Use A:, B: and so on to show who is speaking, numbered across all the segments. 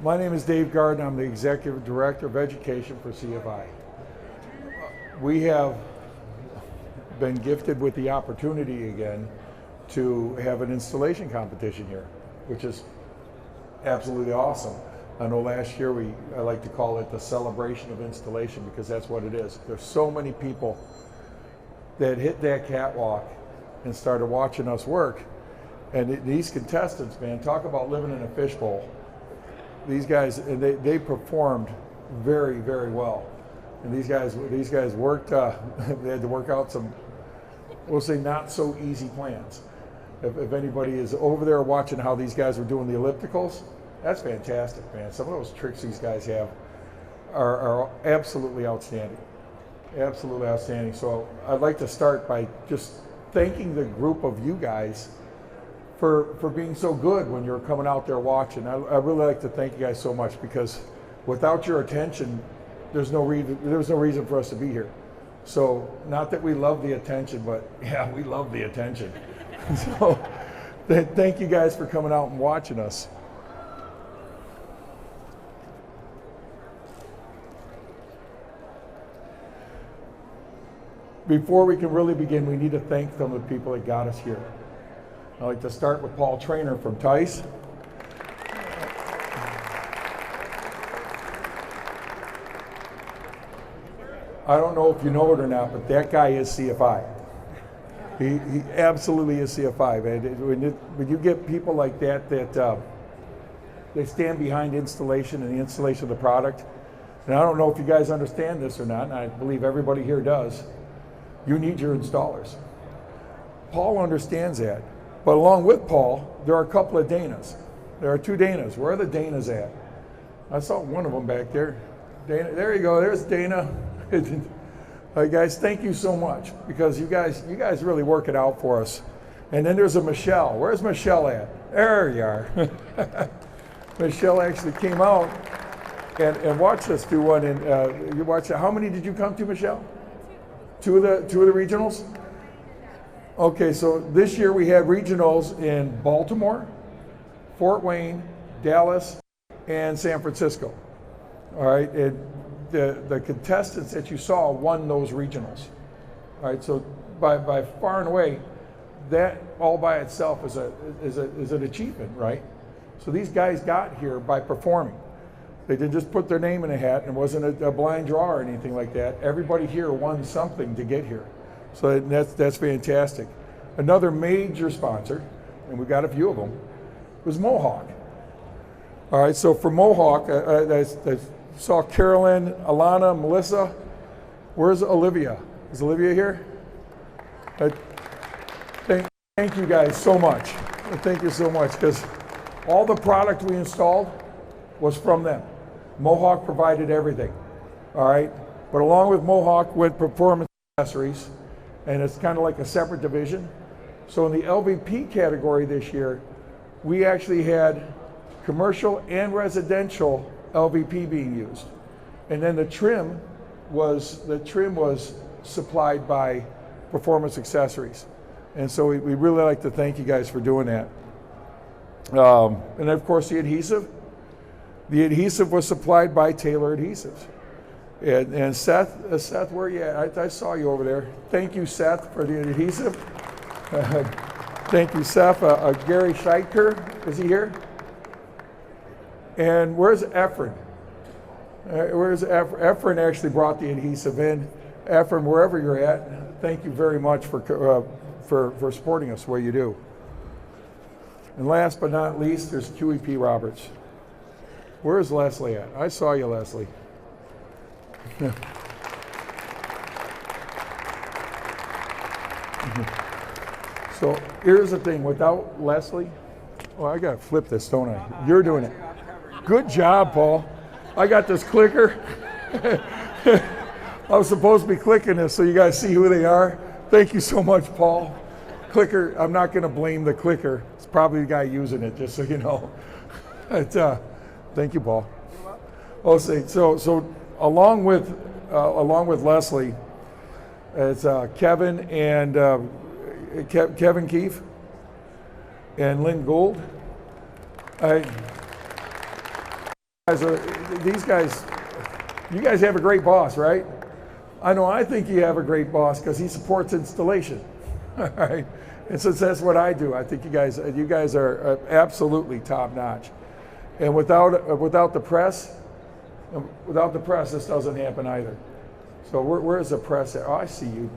A: My name is Dave Garden. I'm the Executive Director of Education for CFI. We have been gifted with the opportunity again to have an installation competition here, which is absolutely awesome. I know last year I like to call it the celebration of installation because that's what it is. There's so many people that hit that catwalk and started watching us work. And these contestants, man, talk about living in a fishbowl. These guys, and they performed very, very well. And these guys worked, they had to work out some, we'll say, not so easy plans. If anybody is over there watching how these guys were doing the ellipticals, that's fantastic, man. Some of those tricks these guys have are absolutely outstanding. Absolutely outstanding. So I'd like to start by just thanking the group of you guys for being so good when you're coming out there watching. I really like to thank you guys so much because without your attention, there's no reason for us to be here. So not that we love the attention, but yeah, we love the attention. So thank you guys for coming out and watching us. Before we can really begin, we need to thank some of the people that got us here. I'd like to start with Paul Trainer from TISE. I don't know if you know it or not, but that guy is CFI. He absolutely is CFI. Man. When you get people like that they stand behind installation and the installation of the product, and I don't know if you guys understand this or not, and I believe everybody here does, you need your installers. Paul understands that. But along with Paul, there are a couple of Danas. There are two Danas. Where are the Danas at? I saw one of them back there. Dana, there you go. There's Dana. All right, guys, thank you so much because you guys really work it out for us. And then there's a Michelle. Where's Michelle at? There you are. Michelle actually came out and watched us do one. And you watched it. How many did you come to, Michelle? Two of the regionals? Okay, so this year we had regionals in Baltimore, Fort Wayne, Dallas, and San Francisco. All right, and the contestants that you saw won those regionals. All right, so by far and away, that all by itself is an achievement, right? So these guys got here by performing. They didn't just put their name in a hat, and it wasn't a blind draw or anything like that. Everybody here won something to get here. So that's fantastic. Another major sponsor, and we got a few of them, was Mohawk. All right, so for Mohawk, I saw Carolyn, Alana, Melissa. Where's Olivia? Is Olivia here? Thank you guys so much. Thank you so much, because all the product we installed was from them. Mohawk provided everything, all right? But along with Mohawk went performance accessories, and it's kind of like a separate division. So in the LVP category this year, we actually had commercial and residential LVP being used. And then the trim was supplied by Performance Accessories. And so we really like to thank you guys for doing that. And of course the adhesive. The adhesive was supplied by Taylor Adhesives. And Seth, where are you at? I saw you over there. Thank you, Seth, for the adhesive. Thank you, Seth. Gary Scheitker, is he here? And where's Efren? Efren actually brought the adhesive in. Efren, wherever you're at, thank you very much for supporting us the way you do. And last but not least, there's QEP Roberts. Where's Leslie at? I saw you, Leslie. So here's the thing, without Leslie, I gotta flip this, don't I? You're doing it. Good job, Paul. I got this clicker. I was supposed to be clicking this so you guys see who they are. Thank you so much, Paul. Clicker, I'm not gonna blame the clicker. It's probably the guy using it, just so you know. Thank you, Paul. So along with Leslie, it's Kevin and Kevin Keefe and Lynn Gould. These guys, you guys have a great boss, right? I know I think you have a great boss because he supports installation. All right. And since that's what I do, I think you guys are absolutely top notch. And without the press, this doesn't happen either. So where's the press at? Oh, I see you.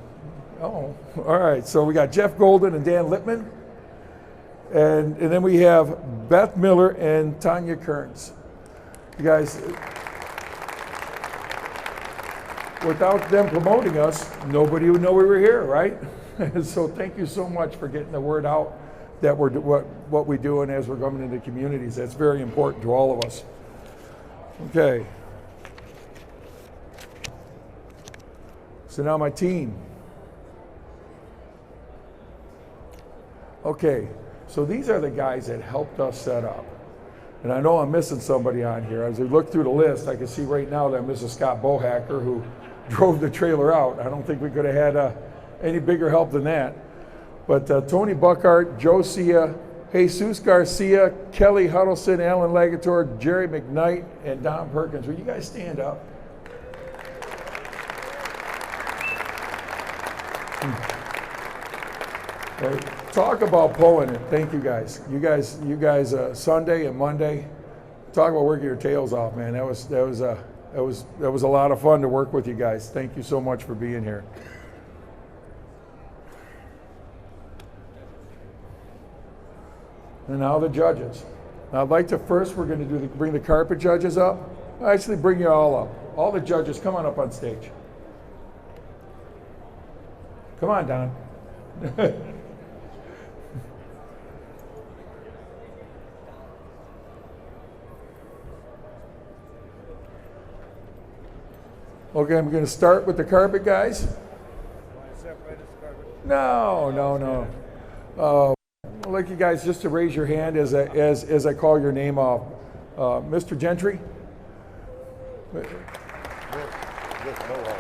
A: Oh, all right. So we got Jeff Golden and Dan Lippman. And then we have Beth Miller and Tanya Kearns. You guys, without them promoting us, nobody would know we were here, right? So thank you so much for getting the word out that we're what we do, and as we're going into communities, that's very important to all of us. Okay. So now my team. Okay, so these are the guys that helped us set up. And I know I'm missing somebody on here. As we look through the list, I can see right now that Mrs. Scott Bohacker, who drove the trailer out. I don't think we could have had any bigger help than that. But Tony Buckhart, Joe Sia, Jesus Garcia, Kelly Huddleston, Alan Lagator, Jerry McKnight, and Don Perkins. Will you guys stand up? Right. Talk about pulling it. Thank you guys. You guys. Sunday and Monday, talk about working your tails off, man. That was a lot of fun to work with you guys. Thank you so much for being here. And now the judges. Now I'd like to first, we're going to bring the carpet judges up. I'll actually bring you all up. All the judges, come on up on stage. Come on, Don. Okay, I'm going to start with the carpet guys. No. I'd like you guys just to raise your hand as I call your name off. Mr. Gentry?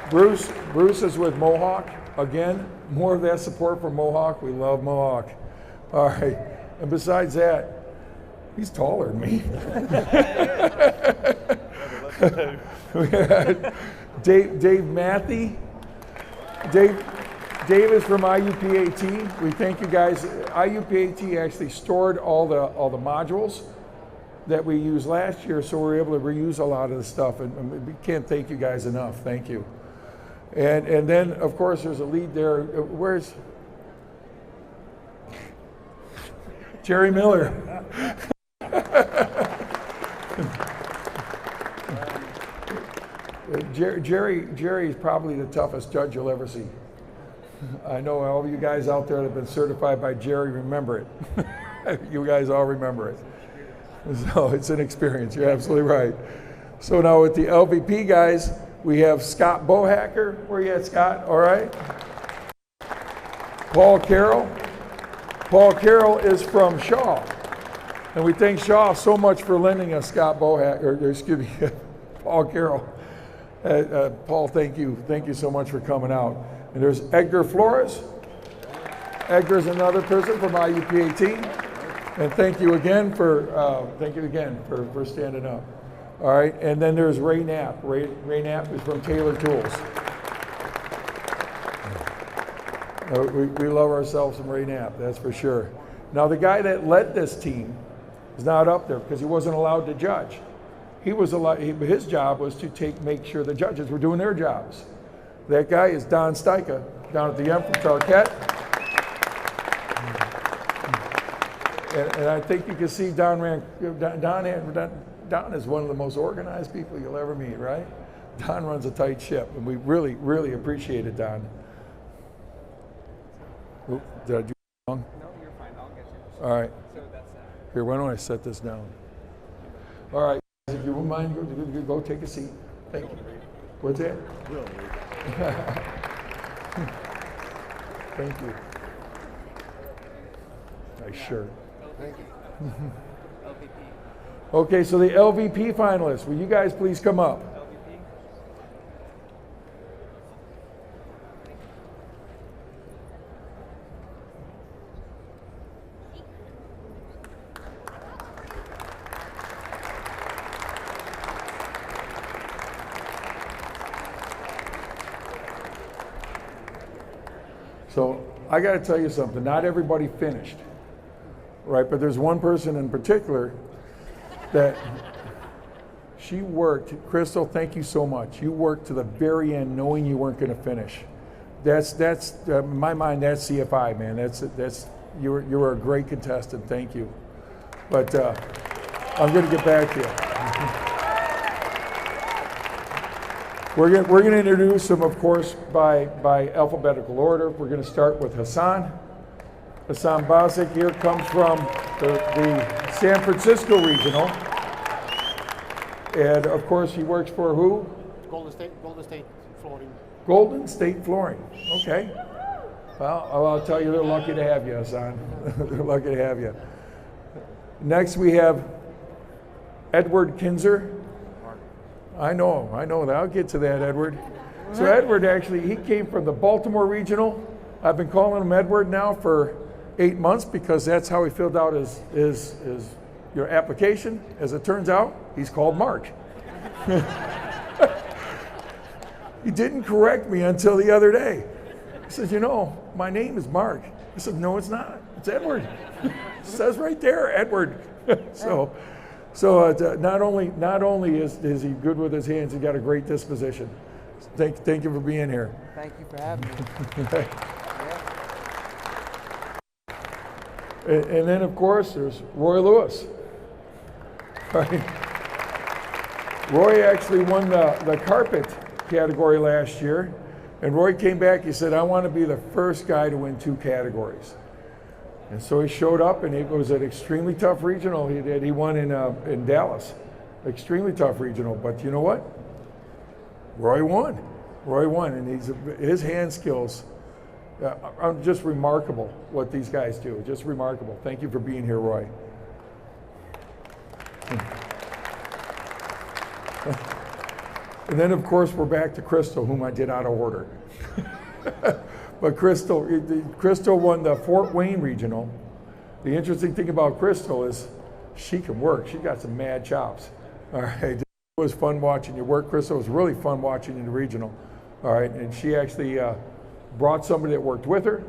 A: Bruce is with Mohawk. Again, more of that support for Mohawk. We love Mohawk. All right. And besides that, he's taller than me. We had Dave Matthey. Dave is from IUPAT. We thank you guys. IUPAT actually stored all the modules that we used last year, so we're able to reuse a lot of the stuff, and we can't thank you guys enough. Thank you. And then, of course, there's a lead there. Where's Jerry Miller? Jerry is probably the toughest judge you'll ever see. I know all of you guys out there that have been certified by Jerry remember it. You guys all remember it. So it's an experience. You're absolutely right. So now with the LVP guys, we have Scott Bohacker. Where you at, Scott? All right. Paul Carroll. Paul Carroll is from Shaw. And we thank Shaw so much for lending us Scott Bohacker, or excuse me, Paul Carroll. Paul, thank you. Thank you so much for coming out. And there's Edgar Flores. Edgar's another person from IUPAT. And thank you again for standing up. All right, and then there's Ray Knapp. Ray Knapp is from Taylor Tools. We love ourselves some Ray Knapp, that's for sure. Now the guy that led this team is not up there because he wasn't allowed to judge. His job was to make sure the judges were doing their jobs. That guy is Don Styka, down at the M from Tarquette. And I think you can see Don is one of the most organized people you'll ever meet, right? Don runs a tight ship, and we really, really appreciate it, Don. Oop, did I do it wrong?
B: No, you're fine. I'll get you.
A: All right.
B: So that's that.
A: Here, why don't I set this down? All right. If you wouldn't mind, go take a seat. Thank you. What's that? Thank you. Nice shirt.
B: Thank you. LVP.
A: Okay, so the LVP finalists, will you guys please come up?
B: LVP.
A: So I got to tell you something. Not everybody finished, right? But there's one person in particular that she worked. Crystal, thank you so much. You worked to the very end, knowing you weren't going to finish. That's in my mind. That's CFI, man. That's you were a great contestant. Thank you. But I'm going to get back to you. We're going to introduce them, of course, by alphabetical order. We're going to start with Hassan. Hassan Basic here comes from the San Francisco Regional. And, of course, he works for who?
C: Golden State Flooring.
A: Golden State Flooring. Okay. Well, I'll tell you, they're lucky to have you, Hassan. They're lucky to have you. Next, we have Edward Kinzer. I know that. I'll get to that, Edward. So Edward, actually, he came from the Baltimore Regional. I've been calling him Edward now for 8 months because that's how he filled out his your application. As it turns out, he's called Mark. He didn't correct me until the other day. He says, you know, my name is Mark. I said, no, it's not. It's Edward. It says right there, Edward. So not only is he good with his hands, he's got a great disposition. Thank you for being here.
B: Thank you for having me.
A: And then, of course, there's Roy Lewis. Right. Roy actually won the carpet category last year, and Roy came back. He said, I want to be the first guy to win 2 categories. And so he showed up, and it was an extremely tough regional. He won in Dallas, extremely tough regional. But you know what? Roy won, and his hand skills are just remarkable. What these guys do, just remarkable. Thank you for being here, Roy. And then, of course, we're back to Crystal, whom I did out of order. But Crystal won the Fort Wayne Regional. The interesting thing about Crystal is she can work. She got some mad chops. All right. It was fun watching you work, Crystal. It was really fun watching you in the regional. All right. And she actually brought somebody that worked with her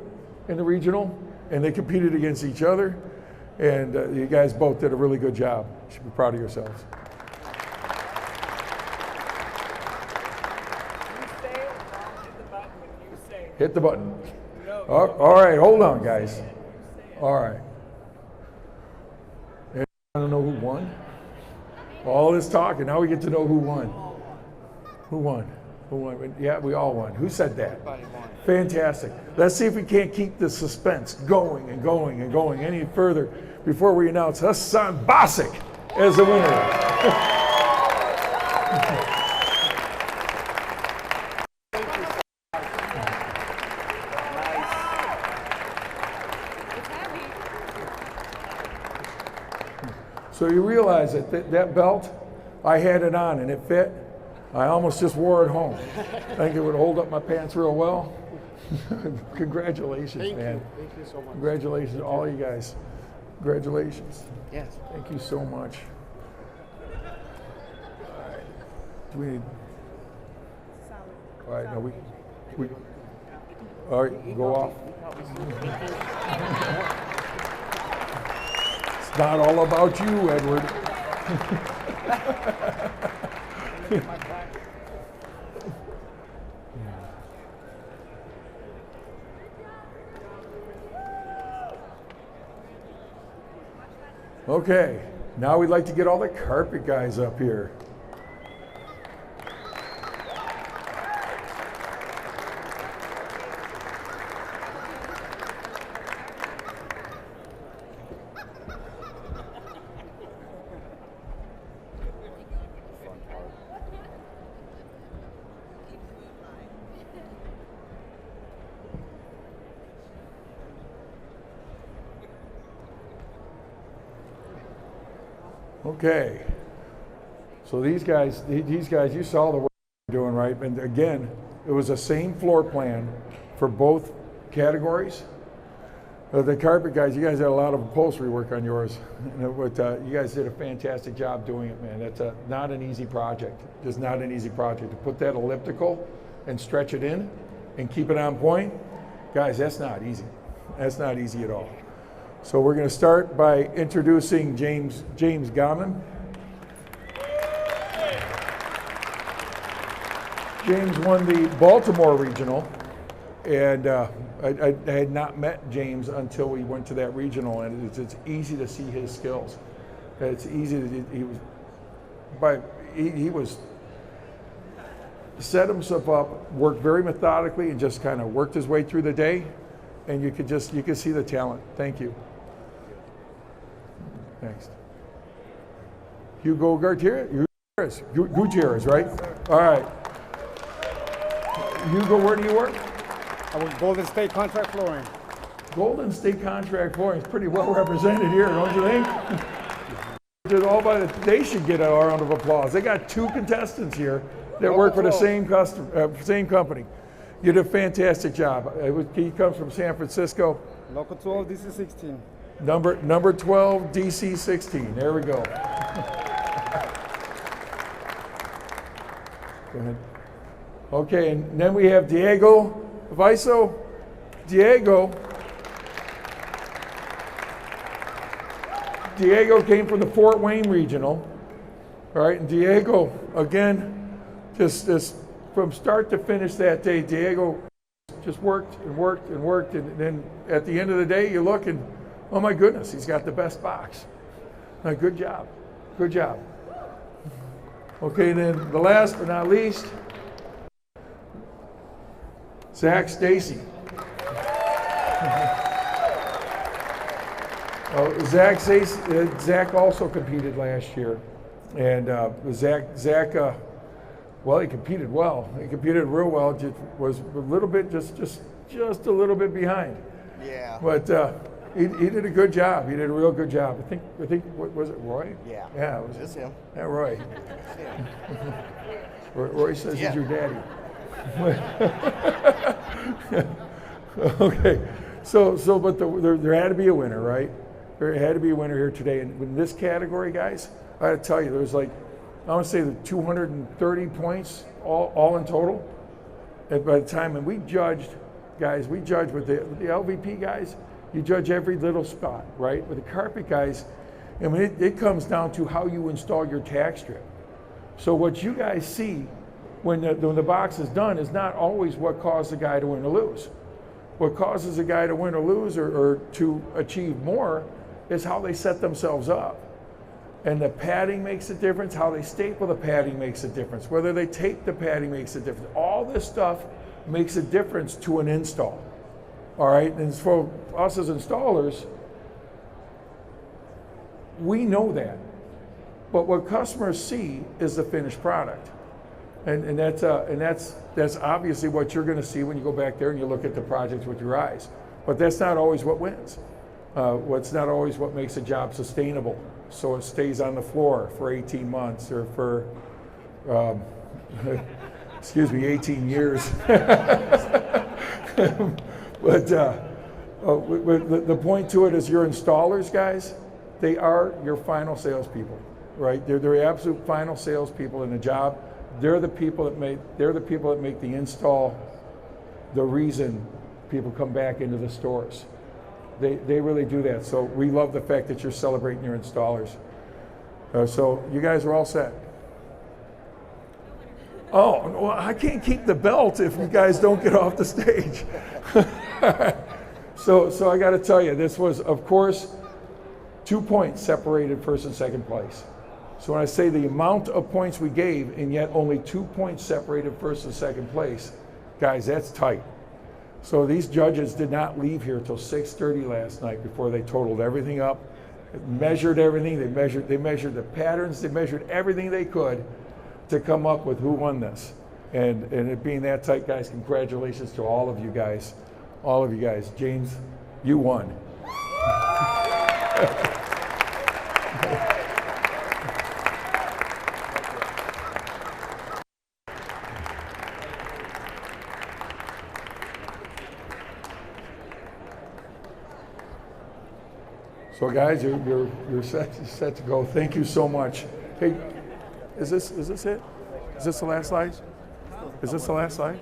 A: in the regional, and they competed against each other. And you guys both did a really good job. You should be proud of yourselves. Hit the button.
B: No.
A: All right, hold on, guys. All right. I don't know who won. All this talking, now we get to know who won. Who won? Who won? Yeah, we all won. Who said that?
B: Everybody won.
A: Fantastic. Let's see if we can't keep the suspense going and going and going any further before we announce Hassan Basic as the winner. So you realize that belt, I had it on and it fit. I almost just wore it home. I think it would hold up my pants real well. Congratulations, man.
C: Thank you so much.
A: Congratulations, all you guys. Congratulations.
B: Yes.
A: Thank you so much. All right. Do we need? All right, no, we all right, go off. It's not all about you, Edward. Okay, now we'd like to get all the carpet guys up here. Okay, so these guys, you saw the work they're doing, right? And again, it was the same floor plan for both categories. The carpet guys, you guys had a lot of upholstery work on yours. But you guys did a fantastic job doing it, man. That's not an easy project. Just not an easy project. To put that elliptical and stretch it in and keep it on point, Guys, that's not easy. That's not easy at all. So we're going to start by introducing James Gauman. James won the Baltimore Regional, and I had not met James until we went to that regional, and it's easy to see his skills. It's easy to, he was set himself up, worked very methodically, and just kind of worked his way through the day, and you could see the talent. Thank you. Next. Hugo Gutierrez, right? All right. Hugo, where do you work?
C: I was Golden State Contract Flooring.
A: Golden State Contract Flooring is pretty well represented here, don't you think? They should get a round of applause. They got 2 contestants here that work for the same company. You did a fantastic job. He comes from San Francisco.
C: Local 12, DC 16.
A: Number 12, DC 16. There we go. Go ahead. Okay, and then we have Diego Viso. Diego came from the Fort Wayne Regional. All right, and Diego, again, just from start to finish that day, Diego just worked, and then at the end of the day, you look and, oh my goodness, he's got the best box. Good job. Okay, and then the last but not least, Zach Stacy. Zach also competed last year, and Zach, well, he competed well. He competed real well. Just was a little bit, just a little bit behind.
D: Yeah.
A: But he did a good job. He did a real good job. I think what was it, Roy?
D: Yeah.
A: Yeah, it was
D: It's him.
A: Yeah, Roy.
D: It's him.
A: Roy says
D: Yeah.
A: he's your daddy. Okay, but there had to be a winner, right? There had to be a winner here today. And in this category, guys, I got to tell you, there was like, I want to say 230 points all in total. And by the time, and we judged with the LVP guys, you judge every little spot, right? With the carpet guys, I mean, it comes down to how you install your tack strip. So what you guys see when the box is done is not always what caused the guy to win or lose. What causes a guy to win or lose or to achieve more is how they set themselves up. And the padding makes a difference, how they staple the padding makes a difference, whether they tape the padding makes a difference. All this stuff makes a difference to an install. All right, and for us as installers, we know that. But what customers see is the finished product. And that's obviously what you're going to see when you go back there and you look at the projects with your eyes. But that's not always what wins. What's not always what makes a job sustainable. So it stays on the floor for 18 months or for, 18 years. But the point to it is your installers, guys, they are your final salespeople, right? They're absolute final salespeople in the job. They're the people that make the install the reason people come back into the stores. They really do that. So we love the fact that you're celebrating your installers. So you guys are all set. Oh, well, I can't keep the belt if you guys don't get off the stage. So I got to tell you, this was, of course, 2 points separated first and second place. So when I say the amount of points we gave, and yet only 2 points separated first and second place, guys, that's tight. So these judges did not leave here till 6:30 last night before they totaled everything up, measured everything. They measured the patterns. They measured everything they could to come up with who won this. And it being that tight, guys, congratulations to all of you guys. All of you guys. James, you won. So guys, you're set to go. Thank you so much. Hey, is this it? Is this the last slide? Is this the last slide?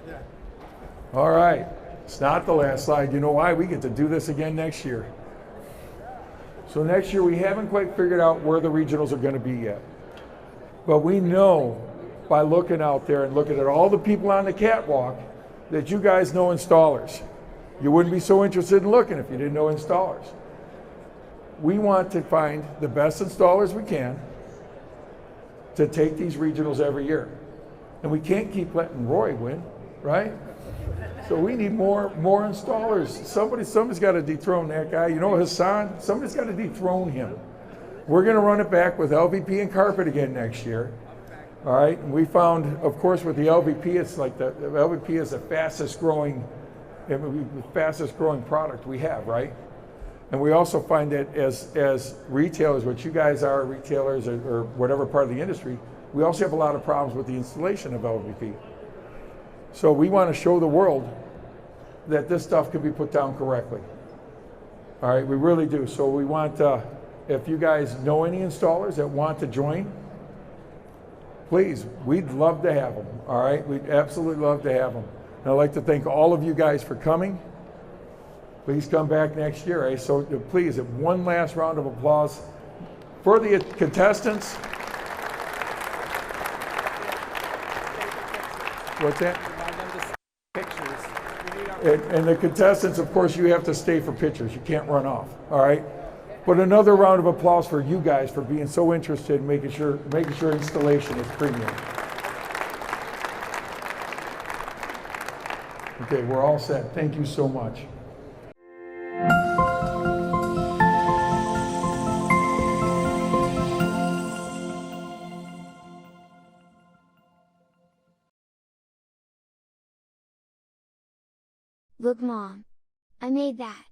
A: All right. It's not the last slide. You know why? We get to do this again next year. So next year we haven't quite figured out where the regionals are going to be yet. But we know by looking out there and looking at all the people on the catwalk that you guys know installers. You wouldn't be so interested in looking if you didn't know installers. We want to find the best installers we can to take these regionals every year. And we can't keep letting Roy win, right? So we need more installers. Somebody's got to dethrone that guy. You know, Hassan, somebody's got to dethrone him. We're going to run it back with LVP and carpet again next year. All right, and we found, of course, with the LVP, it's like the LVP is the fastest growing product we have, right? And we also find that as retailers, which you guys are retailers or whatever part of the industry, we also have a lot of problems with the installation of LVP. So we want to show the world that this stuff can be put down correctly. All right, we really do. So we want, if you guys know any installers that want to join, please, we'd love to have them. All right, we'd absolutely love to have them. And I'd like to thank all of you guys for coming. Please come back next year. Eh? So please, one last round of applause for the contestants. What's that?
B: Pictures.
A: And the contestants, of course, you have to stay for pictures. You can't run off. All right. But another round of applause for you guys for being so interested in making sure installation is premium. Okay, we're all set. Thank you so much.
D: Look, Mom. I made that.